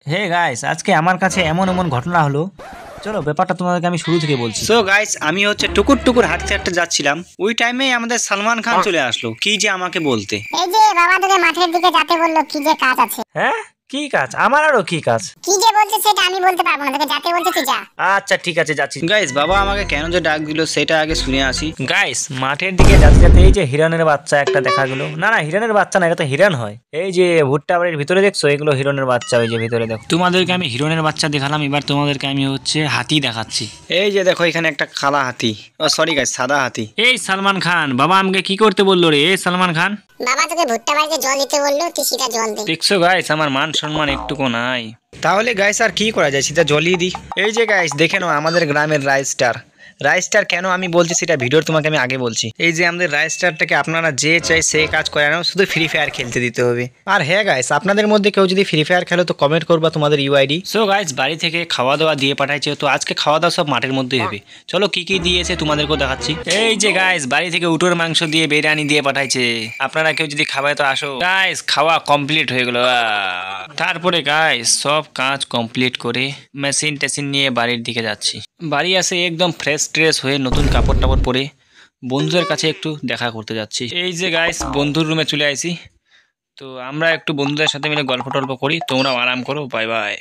Hey guys, আজকে আমার কাছে এমন এমন ঘটনা হলো। চলো ব্যাপারটা তোমাদেরকে আমি শুরু থেকে বলছি। সো গাইস, আমি হচ্ছে টুকুর টুকুর হাঁটতে হাঁটতে যাচ্ছিলাম, ওই টাইমেই আমাদের সালমান খান চলে আসলো, কি যে আমাকে বলতে। এই যে বাবা তোকে মাঠের দিকে যেতে বললো, কি যে কাজ আছে? হ্যাঁ, কি কাজ? আমার আরো কি কাজ? কি যে বলছে সেটা আমি বলতে পারবো না, তোকে যেতে বলছে তুই যা। আচ্ছা ঠিক আছে, যাচ্ছি। গাইস, বাবা আমাকে কেন যে ডাক দিল সেটা আগে শুনে আসি। গাইস, মাঠের দিকে যেতে যেতে এই যে হিরনের বাচ্চা একটা দেখা গেল। না না, হিরনের বাচ্চা না, এটা তো হিরন হয়। এই যে ভুট্টা বাড়ির ভিতরে দেখছো, এগুলো হিরনের বাচ্চা। ওই যে ভিতরে দেখো, তোমাদেরকে আমি হিরনের বাচ্চা দেখালাম, এবার তোমাদেরকে আমি হচ্ছে হাতি দেখাচ্ছি। এই যে দেখো, এখানে একটা কালা হাতি, ও সরি গাইস, সাদা হাতি। এই সালমান খান, বাবা আমাকে কি করতে বললো রে? এই সালমান খান, বাবা তোকে ভুট্টা বাড়িতে জল দিতে বললো, তুই সেটা জল দে। দেখছো গাইস, আমার মান সম্মান একটুকু নাই। তাহলে গাইস আর কি করা যায়, সেটা জ্বলিয়ে দিই। এই যে গাইস দেখে নাও, আমাদের গ্রামের রাইস্টার কেন আমি বলছি সেটা ভিডিওর তোমাকে আমি আগে বলছি। এই যে আমাদের রাইস্টারটাকে আপনারা যে চাই সেই কাজ করে নাও, শুধু ফ্রি ফায়ার খেলতে দিতে হবে। আর হ্যাঁ গাইস, আপনাদের মধ্যে কেউ যদি ফ্রি ফায়ার খেলো তো কমেন্ট করবা তোমাদের ইউআইডি। সো গাইস, বাড়ি থেকে খাওয়া দাওয়া দিয়ে পাঠাইছে, তো আজকে খাওয়া দাওয়া সব মাঠের মধ্যেই হবে। চলো কি কি দিয়েছে তোমাদেরকেও দেখাচ্ছি। এই যে গাইস, বাড়ি থেকে উটোর মাংস দিয়ে বিরিয়ানি দিয়ে পাঠাইছে, আপনারা কেউ যদি খাবে তো আসো। গাইস, খাওয়া কমপ্লিট হয়ে গেল। তারপরে গাইস, সব কাজ কমপ্লিট করে মেশিন টেশিন নিয়ে বাড়ির দিকে যাচ্ছি। বাড়ি আসে একদম ফ্রেশ ট্রেশ হয়ে, নতুন কাপড় টাপড় পরে বন্ধুদের কাছে একটু দেখা করতে যাচ্ছি। এই যে গাইস, বন্ধুর রুমে চলে আইছি। তো আমরা একটু বন্ধুদের সাথে মিলে গল্প টল্প করি, তোমরাও আরাম করো। Bye bye.